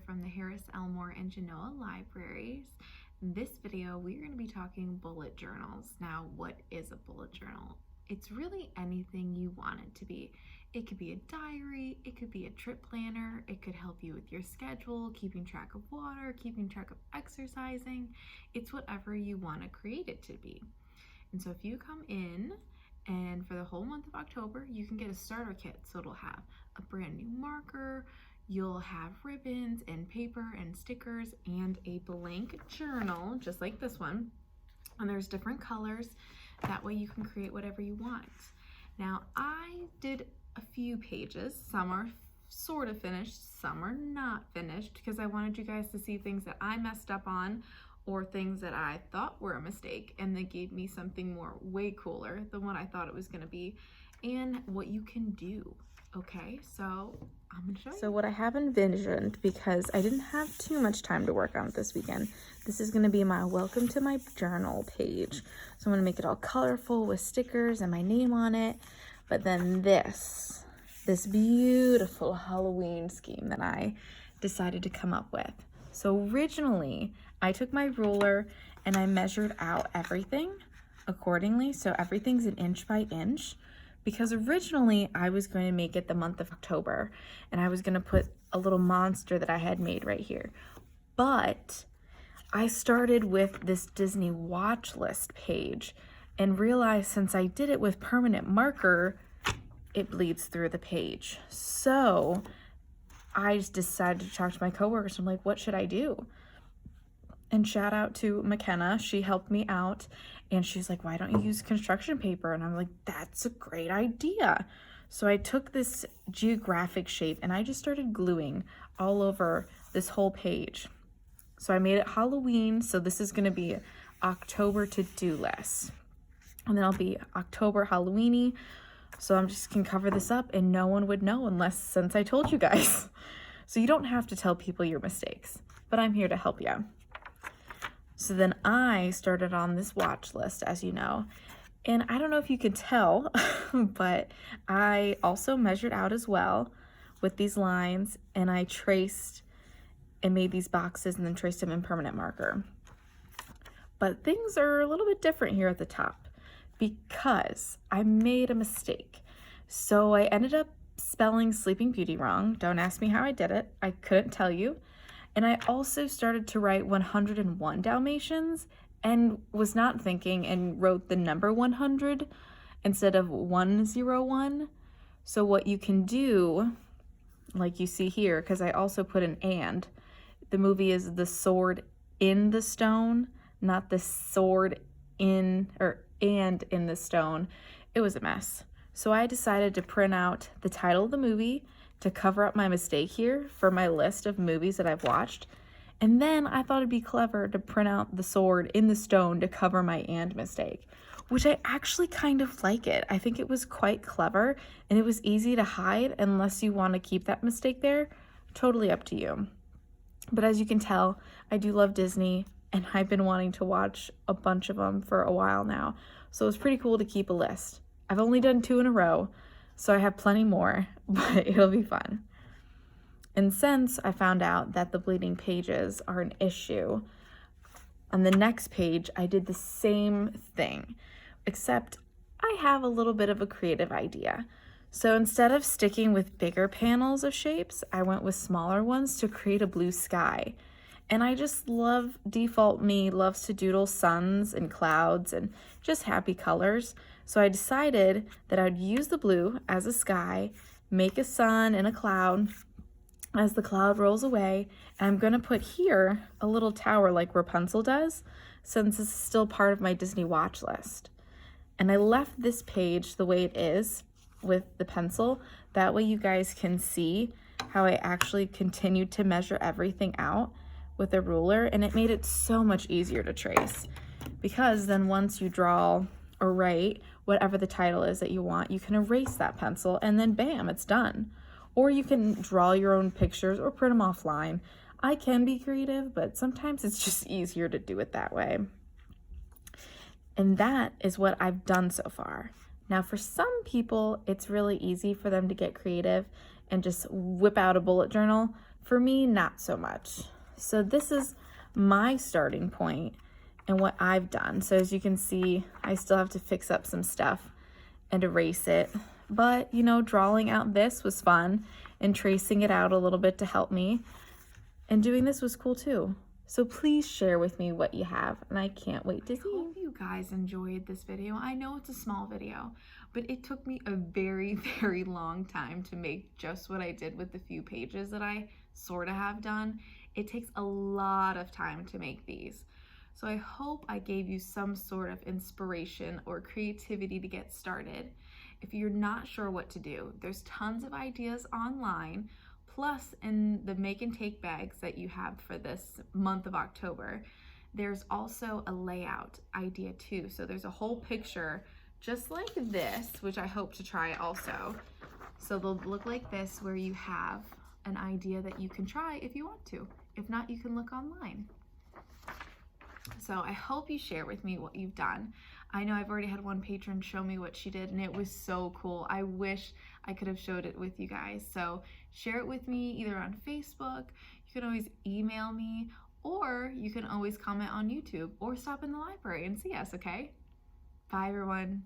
from the Harris-Elmore and Genoa libraries. In this video, we're going to be talking bullet journals. Now, what is a bullet journal? It's really anything you want it to be. It could be a diary, it could be a trip planner, it could help you with your schedule, keeping track of water, keeping track of exercising. It's whatever you want to create it to be. And so if you come in and for the whole month of October, you can get a starter kit. So it'll have a brand new marker, you'll have ribbons and paper and stickers and a blank journal, just like this one. And there's different colors. That way you can create whatever you want. Now, I did a few pages. Some are sort of finished, some are not finished, because I wanted you guys to see things that I messed up on or things that I thought were a mistake, and they gave me something way cooler than what I thought it was going to be and what you can do. Okay, so I'm going to show you. So what I have envisioned, because I didn't have too much time to work on it this weekend, this is going to be my welcome to my journal page. So I'm going to make it all colorful with stickers and my name on it. But then this beautiful Halloween scheme that I decided to come up with. So originally, I took my ruler and I measured out everything accordingly. So everything's an inch by inch, because originally I was going to make it the month of October and I was going to put a little monster that I had made right here. But I started with this Disney watch list page and realized since I did it with permanent marker, it bleeds through the page. So I just decided to talk to my coworkers. I'm like, what should I do? And shout out to McKenna. She helped me out and she's like, why don't you use construction paper? And I'm like, that's a great idea. So I took this geographic shape and I just started gluing all over this whole page. So I made it Halloween. So this is going to be October to-do list. And then I'll be October Halloweeny. So I'm just can cover this up and no one would know since I told you guys. So you don't have to tell people your mistakes, but I'm here to help you. So then I started on this watch list, as you know, and I don't know if you can tell, but I also measured out as well with these lines, and I traced and made these boxes and then traced them in permanent marker. But things are a little bit different here at the top, because I made a mistake. So I ended up spelling Sleeping Beauty wrong. Don't ask me how I did it. I couldn't tell you. And I also started to write 101 Dalmatians and was not thinking and wrote the number 100 instead of 101. So what you can do, like you see here, because I also put an and. The movie is The Sword in the Stone, not The Sword in the Stone. It was a mess. So I decided to print out the title of the movie to cover up my mistake here for my list of movies that I've watched. And then I thought it'd be clever to print out The Sword in the Stone to cover my and mistake, which I actually kind of like it. I think it was quite clever and it was easy to hide unless you want to keep that mistake there. Totally up to you. But as you can tell, I do love Disney and I've been wanting to watch a bunch of them for a while now. So it's pretty cool to keep a list. I've only done 2 in a row, so I have plenty more, but it'll be fun. And since I found out that the bleeding pages are an issue, on the next page, I did the same thing, except I have a little bit of a creative idea. So instead of sticking with bigger panels of shapes, I went with smaller ones to create a blue sky. And I just default me loves to doodle suns and clouds and just happy colors. So I decided that I'd use the blue as a sky, make a sun and a cloud as the cloud rolls away. And I'm gonna put here a little tower like Rapunzel does, since this is still part of my Disney watch list. And I left this page the way it is with the pencil. That way you guys can see how I actually continued to measure everything out with a ruler, and it made it so much easier to trace, because then once you draw or write whatever the title is that you want, you can erase that pencil and then bam, it's done. Or you can draw your own pictures or print them offline. I can be creative, but sometimes it's just easier to do it that way. And that is what I've done so far. Now, for some people, it's really easy for them to get creative and just whip out a bullet journal. For me, not so much. So this is my starting point and what I've done. So as you can see, I still have to fix up some stuff and erase it. But, you know, drawing out this was fun, and tracing it out a little bit to help me. And doing this was cool too. So please share with me what you have, and I can't wait to see. I hope you guys enjoyed this video. I know it's a small video, but it took me a very, very long time to make just what I did with the few pages that I sort of have done. It takes a lot of time to make these. So I hope I gave you some sort of inspiration or creativity to get started. If you're not sure what to do, there's tons of ideas online. Plus, in the make and take bags that you have for this month of October, there's also a layout idea too. So there's a whole picture just like this, which I hope to try also. So they'll look like this, where you have an idea that you can try if you want to. If not, you can look online. So I hope you share with me what you've done. I know I've already had one patron show me what she did, and it was so cool. I wish I could have showed it with you guys. So share it with me either on Facebook. You can always email me, or you can always comment on YouTube or stop in the library and see us, okay? Bye, everyone.